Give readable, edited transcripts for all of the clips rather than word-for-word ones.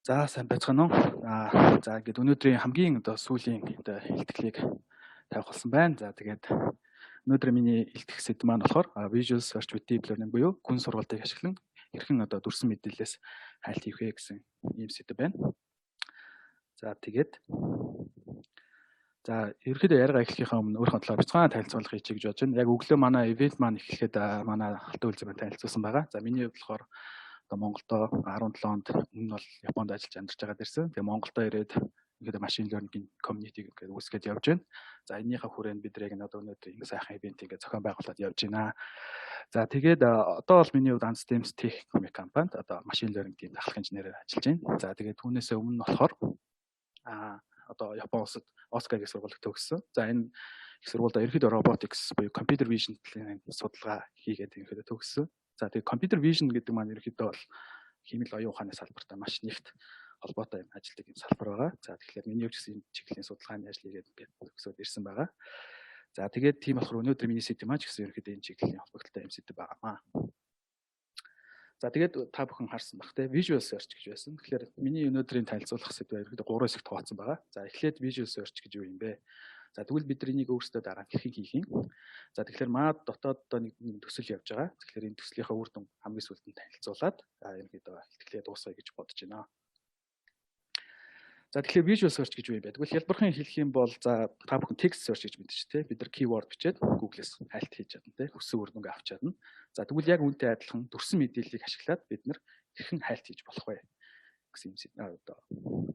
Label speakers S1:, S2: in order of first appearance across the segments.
S1: За сайн байцгаана уу? За ингээд өнөөдрийн хамгийн сүүлийн илтгэлийг тавих болсон байна. За тэгээд өнөөдөр миний илтгэх сэдэв маань болохоор Visual Search with Deep Learning буюу гүн сургалтыг ашиглан хэрхэн дүрсэн мэдээлэлээс хайлт хийх вэ гэсэн ийм сэдэв байна. За тэгээд ерөнхийдөө яриагаа эхлэхийнхаа өмнө өөрийнхөө талаар бяцхан танилцуулга хийчих гэж бодож байна. Яг өглөө манай ивент маань эхлэхэд манай халтан үйлзэг маань танилцуулсан байгаа. За миний хувьд болохоор Монголдо 17 онд өмнө бол Японд ажиллаж амьдарч байгаад ирсэн. Тэгээ Монголдо ирээд ингээд машин learning community гэдэг үүсгэж явж байна. За энэнийхээ хүрээнд бид яг өнөөдөр ингэ сайхан ивент ингээд зохион байгуулад явж байна. За тэгээд одоо бол миний хувьд Anstems Tech компанид машин learning тийм дахлах инженерээр ажиллаж байна. За тэгээд түүнээсээ өмнө болохоор Япон улсад Oscar гэх сургуульд төгссөн. За энэ их сургуульд ерөнхийдөө robotics буюу computer vision талын судалгаа хийгээд ерөнхийдөө төгссөн. За тэгээд computer vision гэдэг маань ерөнхийдөө бол химэл оюун ухааны салбартай маш нэгт холбоотой ажилладаг юм салбар байгаа. За тэгэхээр миний хувьд гэсэн энэ чиглэлийн судалгааны ажлыг ингээд төгсөөд ирсэн байгаа. За тэгээд тийм болохоор өнөөдөр миний сэдэв маань ч гэсэн ерөнхийдөө энэ чиглэлийн холбогдолтой юм сэдэв байгаамаа. За тэгээд та бүхэн харсан бах те visual search гэж байсан. Тэгэхээр миний өнөөдрийн танилцуулах сэдэв ерөнхийдөө 3 хэсэгт хуваацсан байгаа. За эхлээд visual search гэж юу юм бэ? За тэгвэл бид энийг өөрсдөө дараа нь хэрхэн хийх юм? За тэгэхээр маа дотоод нэг төсөл явж байгаа. Тэгэхээр энэ төслийнхаа үр дүн хамгийн сүүлд нь танилцуулаад ерөнхийдөө ихтгэлээ дуусгая гэж бодож байна. За тэгэхээр visual search гэж юу юм бэ? Тэгвэл хялбархан хэлэх юм бол та бүхэн text search гэж мэдэж тэ. Бид нар keyword бичээд Google-с хайлт хийж чадна тэ. Хүссэн үр дүнгээ авч чадна. За тэгвэл яг үүнтэй адилхан дүрсэн мэдээллийг ашиглаад бид нар хэрхэн хайлт хийж болох вэ гэсэн юм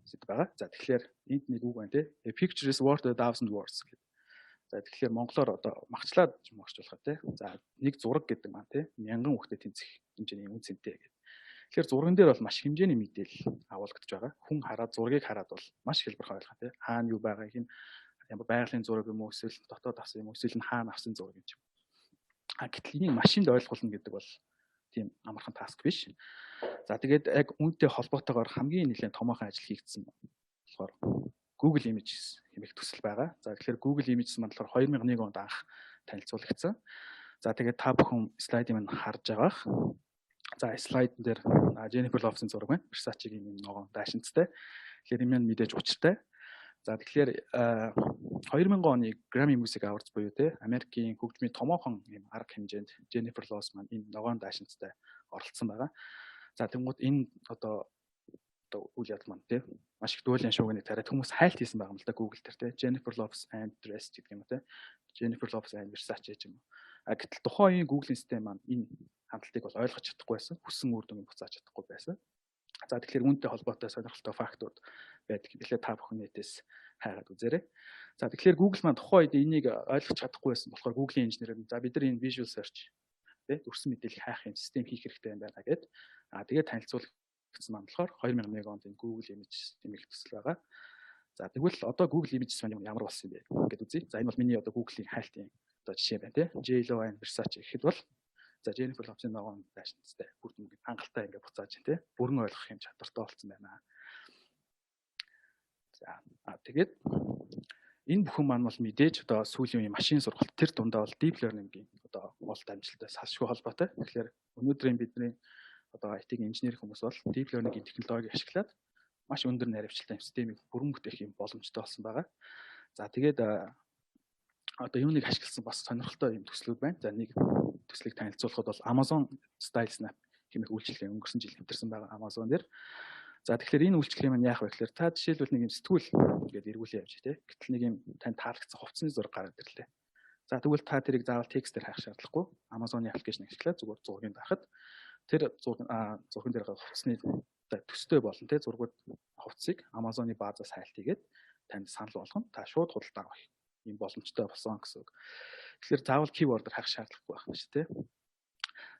S1: сэдв байгаа. За тэгэхээр энд нэг үг байна тэ. A picture is worth 1000 words гэдэг. За тэгэхээр монголоор магчлаад орчуулах тэ. За нэг зураг гэдэг маань тэ. 1000 хүүхдэд тэнцэх хэмжээний үнцэнтэй гэдэг. Тэгэхээр зурган дээр бол маш хэмжээний мэдээлэл агуулгадж байгаа. Хүн хараад зургийг хараад бол маш хэлбэрхэн ойлгох тийм. Хаана юу байгааг нь ямар байгалийн зураг юм уу эсвэл дотоод авсан юм уу эсвэл хаана авсан зураг юм чи. Гэтэл энийг машинд ойлгуулна гэдэг бол тийм амархан таск биш. За тэгээд яг үүнтэй холбоотойгоор хамгийн нэлээд томоохон ажил хийгдсэн болохоор Google Images хэмээх төсөл байгаа. За тэгэхээр Google Images маань болохоор 2001 онд анх танилцуулагдсан. За тэгээд та бүхэн слайдыг маань харж байгаах. За слайд дээр Jennifer Lopez-ийн зураг байна. Versace-гийн юм ногоон даашинцтай. Тэгэхээр энэ нь мэдээж учиртай. За тэгэхээр 2000 оны Grammy Music Awards буюу те Америкийн хөгжмийн томоохон юм арга хэмжээнд Jennifer Lopez маань энэ ногоон даашинцтай оролцсон байгаа. За тэгмүүд энэ үйл явдал маань те маш их дуулын шуугиныг тариад хүмүүс хайлт хийсэн байгаа юм л да Google дээр те Jennifer Lopez and dressed гэдэг юм те Jennifer Lopez and Versace гэж юм. Гэтэл тухайн үеийн Google-ийн систем маань энэ хандлтыг бол ойлгож чадахгүй байсан. Хүссэн үр дүнг буцааж чадахгүй байсан. За тэгэхээр үүнтэй холбоотой сонирхолтой фактууд байдаг. Тэгэхээр та бүхэн нэтээс хайгаад үзээрэй. За тэгэхээр Google маань тухайн үед энийг ойлгож чадахгүй байсан болохоор Google-ийн инженерүүд за бид нар энэ visual search тэ дүрсэн мэдээлэл хайх юм систем хийх хэрэгтэй юм байна гэдэг. Тэгээд танилцуулсан маань болохоор 2001 онд энэ Google Images хэмээх төсөл байгаа. За тэгвэл одоо Google Images маань ямар болсон юм бэ гэдэг үзье. За энэ бол миний Google-ийн хайлтын жишээ байна тий. J.Lo and Versace гэхэд бол за Jennifer Lopez-ийн ногоон даашинцтай бүр дүнгийн хангалттай ингээ буцааж тий. Бүрэн ойлгох юм чадвартай болсон байна. За тэгээд энэ бүхэн маань бол мэдээж сүүлийн үеийн машин сургалт тэр дундаа бол deep learning-ийн болт амжилттай салшгүй холбоотой. Тэгэхээр өнөөдрийн бидний IT-ийн инженерийн хүмүүс бол deep learning-ийн технологиг ашиглаад маш өндөр наривчлалтай системийг бүрэн бүтээх юм боломжтой болсон байгаа. За тэгээд юуныг ашигласан бас сонирхолтой юм төслүүд байна. За нэг төслийг танилцуулахад бол Amazon Style Snap хэмээх үйлчилгээ өнгөрсөн жил хэвтэрсэн байгаа Amazon дээр. За тэгэхээр энэ үйлчилгээ маань яах вэ гэхээр та жишээлбэл нэг юм сэтгүүл ингээд эргүүлээ явж тий. Гэтэл нэг юм тань таалагдсан хувцсны зураг гараад ирлээ. За тэгвэл та тэрийг заавал текстээр хайх шаардлагагүй. Amazon-ы аппликейшн ашиглаад зүгээр зургийг дарахад тэр зурган дээр хувцсны төстэй болон тий зургууд хувцсыг Amazon-ы баазаас хайлт хийгээд танд санал болгоно. Та шууд худалдаа авах юм боломжтой болсон гэсэн үг. Тэгэхээр заавал keyword-ээр хайх шаардлагагүй байна шүү тий.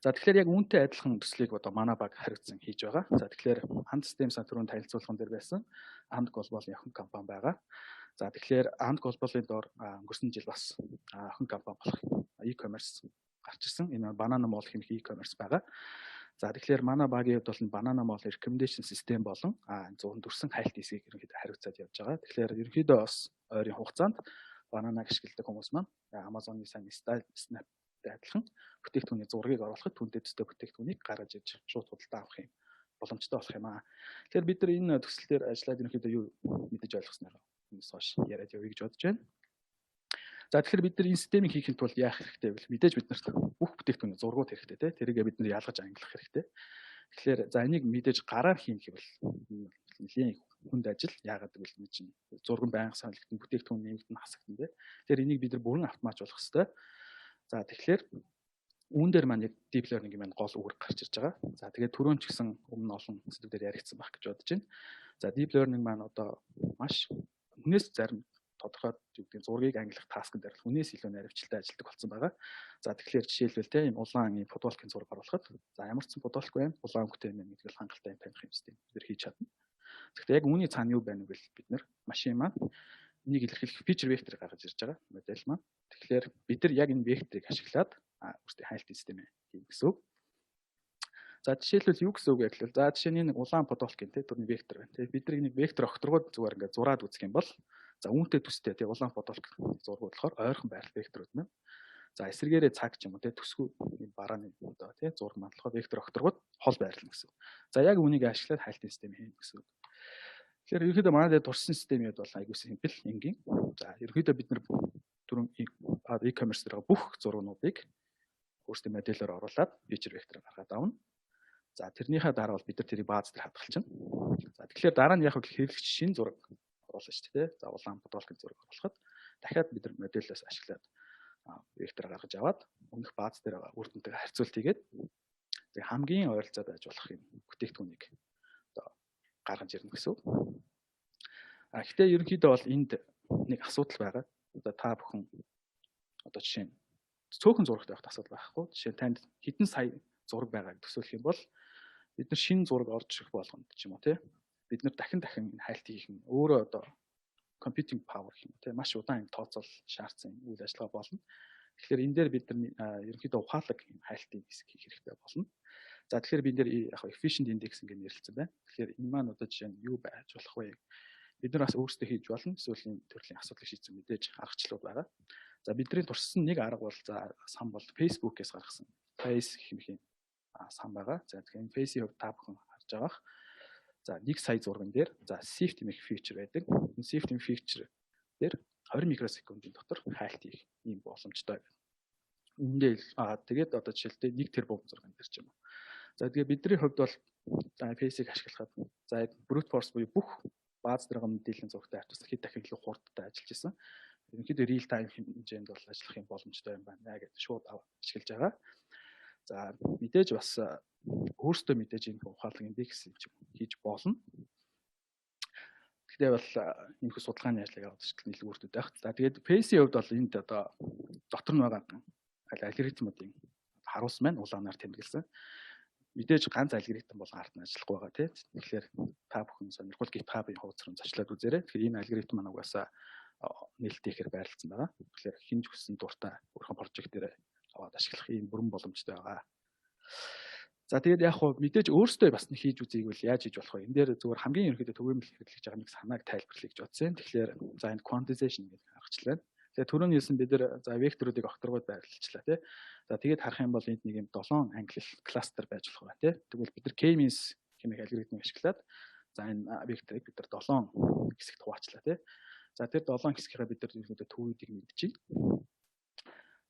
S1: За тэгэхээр яг үүнтэй адилхан төслийг манай баг харигдсан хийж байгаа. За тэгэхээр Anstems түрүүн танилцуулган дээр байсан And Global-ийн охин компани байгаа. За тэгэхээр And Global-ийн доор өнгөрсөн жил бас охин компани болох e-commerce гарч ирсэн. Энэ Banana Mall хэмээх e-commerce байгаа. За тэгэхээр манай багийн хувьд бол Banana Mall recommendation system болон зүүн дүрсэн хайлт хэсгийг ерөнхийдөө хариуцаад явж байгаа. Тэгэхээр ерөнхийдөө бас ойрын хугацаанд Banana-г ашигладаг хүмүүс маань Amazon-ы сайн Style Snap адилхан бүтээгдэхүүний зургийг оруулахад түнтэй төстэй бүтээгдэхүүнийг гаргаж иж шууд худалдаа авах юм боломжтой болох юм аа. Тэгэхээр бид нар энэ төсөл дээр ажиллаад ерөнхийдөө юу мэдэж ойлгосноор энэс хойш яриад явъя гэж бодож байна. За тэгэхээр бид нар энэ системийг хийхин тулд яах хэрэгтэй вэ? Мэдээж бид нарт бүх бүтээгдэхүүн зургууд хэрэгтэй те. Тэрийгээ бид нар ялгаж ангилах хэрэгтэй. Тэгэхээр за энийг мэдээж гараар хийх бол нэлийн хүнд ажил. Яагаад гэвэл энэ чинь зурган байнга саналгдсан бүтээгдэхүүн нэмэгдэн хасагдсан те. Тэгэхээр энийг бид нар бүрэн автоматч болох хэрэгтэй. За тэгэхээр үүн дээр маань яг deep learning маань гол үүрэг гарч ирж байгаа. За тэгээд түрүүн ч гэсэн өмнө олон зүйлээр яригдсан байх гэж бодож байна. За deep learning маань одоо маш хүнээс зарим тодорхой юу гэдэг зургийг ангилах таскн дээр хүнээс илүү наривчлалтай ажилладаг болсон байгаа. За тэгэхээр жишээлбэл те ийм улаан ийм футболкийн зураг оруулахад за ямар ч футболк байна, улаан бүтээн байна гэдгийг хангалттай таних юм систем бид хийж чадна. Тэгэхдээ яг үүний цаана юу байна вэ гэвэл бид нар машин маань энийг илэрхийлэх feature vector гаргаж ирж байгаа модель маань. Тэгэхээр бид нар яг энэ векторыг ашиглаад өөрсдийн хайлтын системээ хийх гэсэн үг. За жишээлбэл юу гэсэн үг вэ гэвэл за жишээ нь улаан футболкийн те түрний вектор байна. Тэгээ бид нар энийг вектор огторгоод зүгээр ингээд зураад үзэх юм бол за үүнтэй төстэй те улаан футболк зургууд болохоор ойрхон байрал векторууд байна. За эсрэгээрээ цаг ч юм уу те төсгүй барааны одоо те зураг мандлахад вектор огторгууд хол байрлана гэсэн. За яг үүнийг ашиглаад хайлтын систем хийнэ гэсэн. Тэгэхээр ерөнхийдөө манай дээр турсан системүүд бол айгүй симпл энгийн. За ерөнхийдөө бид нар түрүүн e-commerce дээр бүх зургуудыг өөрсдийн модельээр оруулаад feature vector гаргаад авна. За тэрнийхээ дараа бол бид нар тэрийг бааз дээр хадгалчихна. За тэгэхээр дараа нь яг хэрэглэгч шинэ зураг оруулна шүү дээ. За улаан футболкийн зураг оруулахад дахиад бид нар модельээс ашиглаад вектор гаргаж аваад өмнөх бааз дээр байгаа үр дүнтэйгээ харьцуулт хийгээд тэг хамгийн ойролцоо байж болох юм бүтээгдэхүүнийг одоо гаргаж ирнэ гэсэн үг. Гэхдээ ерөнхийдөө бол энд нэг асуудал байгаа. Одоо та бүхэн одоо жишээ нь цөөхөн зурагтай байх асуудал байхгүй. Жишээ нь танд хэдэн сая зураг байгааг төсөөлөх юм бол бид нар шинэ зураг орж ирэх болгонд ч юм уу те бид нар дахин энэ хайлт хийх нь өөрөө одоо computing power гэх юм те маш удаан тооцоол шаардсан үйл ажиллагаа болно. Тэгэхээр энэ дээр бид нар ерөнхийдөө ухаалаг хайлтын хэсэг хийх хэрэгтэй болно. За тэгэхээр бид нэр яг efficient index ингэ нэрлэлсэн байна. Тэгэхээр энэ маань одоо жишээ нь юу байж болох вэ? Бид нар бас өөрсдөө хийж болно. Эсвэл энэ төрлийн асуудлыг шийдсэн мэдээж аргачлалууд байгаа. За бидний туршсан нэг арга бол за сан бол Facebook-ээс гаргасан Face гэх юм сан байгаа. За тэгэхээр энэ Face-ийг та бүхэн харж байгаах. За 1 сая зурган дээр за shift гэх feature байдаг. Энэ shift feature дээр 20 микросекундын дотор хайлт хийх ийм боломжтой байна. Эндээ тэгээд одоо жишээлбэл 1 тэрбум зурган дээр ч юм уу. За тэгээ бидний хувьд бол за Face-ийг ашиглахад за brute force буюу бүх бааз дээр байгаа мэдээллийн зурагтай харьцуулсан хэд дахин илүү хурдтай ажиллаж исэн. Ерөнхийдөө real time хэмжээнд бол ажиллах юм боломжтой юм байна гэж шууд ашиглаж байгаа. За мэдээж бас өөртөө мэдээж энэ ухаалаг индекс хийж болно. Гэхдээ бол энэ их судалгааны ажлыг авах шиг нэлээд өөртөө байх. За тэгээд Face-ийн хувьд бол энд одоо дотор нь байгаа алгоритмуудын харуулсан байна улаанаар тэмдэглэсэн. Мэдээж ганц алгоритм бол ард нь ажиллахгүй байгаа тийм. Тэгэхээр та бүхэн сонирхол GitHub-ын хуудас руу зачлаад үзээрэй. Тэгэхээр энэ алгоритм маань угаасаа нээлттэй ихээр байрлалсан байгаа. Тэгэхээр хинж хүссэн дуртай өөрхөн прожект дээр аваад ашиглах ийм бүрэн боломжтой байгаа. За тэгээд яг хөө мэдээж өөртөө бас нэг хийж үзье гэвэл яаж хийж болох вэ? Энэ дээр зөвхөн хамгийн ерөнхийдөө төгөөмөл хэрэглэж байгаа нэг санааг тайлбарлая гэж бодсон. Тэгэхээр за энэ quantization гэдэг аргачлал байна. Тэгээ түрүүний хэлсэн бид нэр за векторуудыг огторгоод байрлалчлаа тий. За тэгээд харах юм бол энд нэг юм 7 англи кластер байж болох байна тий. Тэгвэл бид нар k-means хэмээх алгоритмыг ашиглаад за энэ векторыг бид нар 7 хэсэгт хуваачлаа тий. За тэр 7 хэсгийнхаа бид нар ерөнхийдөө төвүүдийг мэдчихэе.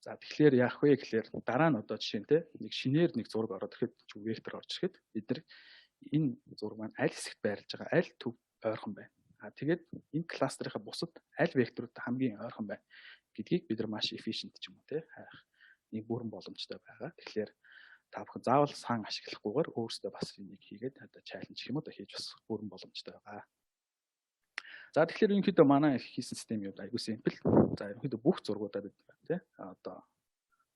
S1: За тэгэхээр яах вэ гэхээр дараа нь одоо жишээ нь те нэг шинээр нэг зураг ороод ирэхэд вектор орж ирэхэд бид нар энэ зураг маань аль хэсэгт байрлаж байгаа аль төв ойрхон байна. Тэгээд энэ кластерынхаа бусад аль векторууд хамгийн ойрхон байна гэдгийг бид нар маш efficient ч юм уу те хайх нэг бүрэн боломжтой байгаа. Тэгэхээр та бүхэн заавал сан ашиглахгүйгээр өөрсдөө бас энийг хийгээд одоо чаленж юм уу хийж бас бүрэн боломжтой байгаа. За тэгэхээр ерөнхийдөө манай хийсэн систем юу айгуу simple. За ерөнхийдөө бүх зургуудаа бид тий одоо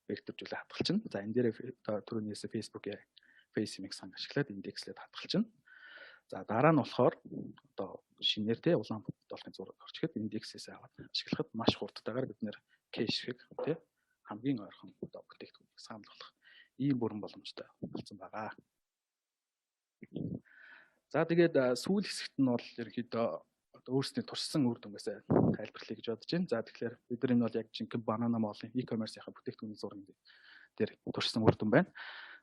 S1: векторжуулаад хадгалчихна. За энэ дээр түрүүнээс Facebook-ийн Face-ийг сан ашиглаад индекслээд хадгалчихна. За дараа нь болохоор одоо шинээр тий улаан футболкын зураг орч ихэд индексээс аваад ашиглахад маш хурдтайгаар бид нэр кэшийг тий хамгийн ойрхон одоо бүтээгдэхүүнийг сануулгах ийм бүрэн боломжтой болсон байгаа. За тэгээд сүүл хэсэгт нь бол ерөнхийдөө өөрсдийн туршсан үр дүнээс тайлбарлая гэж бодож байна. За тэгэхээр бид нар энэ бол яг жинхэнэ банана молын e-commerce-ийн бүтээгдэхүүний зураг дээр туршсан үр дүн байна.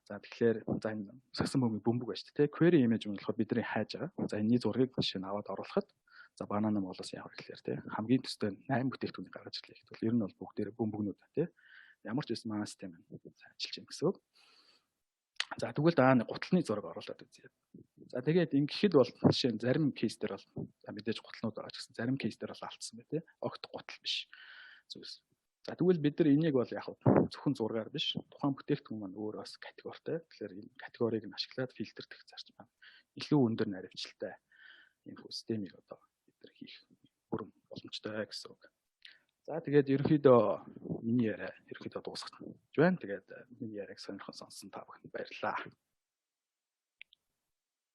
S1: За тэгэхээр за энэ сагсан бөмбөг байна шүү дээ. Query image нь болохоор бидний хайж байгаа. За энэний зургийг жишээ нь аваад оруулахад за банана молоос яах вэ гэхээр тий хамгийн төстэй 8 бүтээгдэхүүнийг гаргаж ирлээ гэвэл ер нь бол бүгдээрээ бөмбөгнүүд тий ямар ч байсан манай систем нь ажиллаж байна гэсэн үг. За тэгвэл дааны гутлын зураг оруулаад үзье. За тэгээд ингэхэд бол жишээ нь зарим кейс дээр бол мэдээж гутлнууд байгаа ч гэсэн зарим кейс дээр бол алдсан бай тээ. Огт гутал биш зүйлс. За тэгвэл бид нар энийг бол яг зөвхөн зургаар биш тухайн бүтээгдэхүүн маань өөр бас категоритой. Тэгэхээр энэ категорийг нь ашиглаад фильтрдэх зарчим байна. Илүү өндөр наривчлалтай энэ системийг одоо бид нар хийх бүрэн боломжтой гэсэн үг. За тэгээд ерөнхийдөө миний яриа ерөнхийдөө дуусгах байна. Тэгээд миний яриаг сонирхон сонссон та бүхэнд баярлалаа.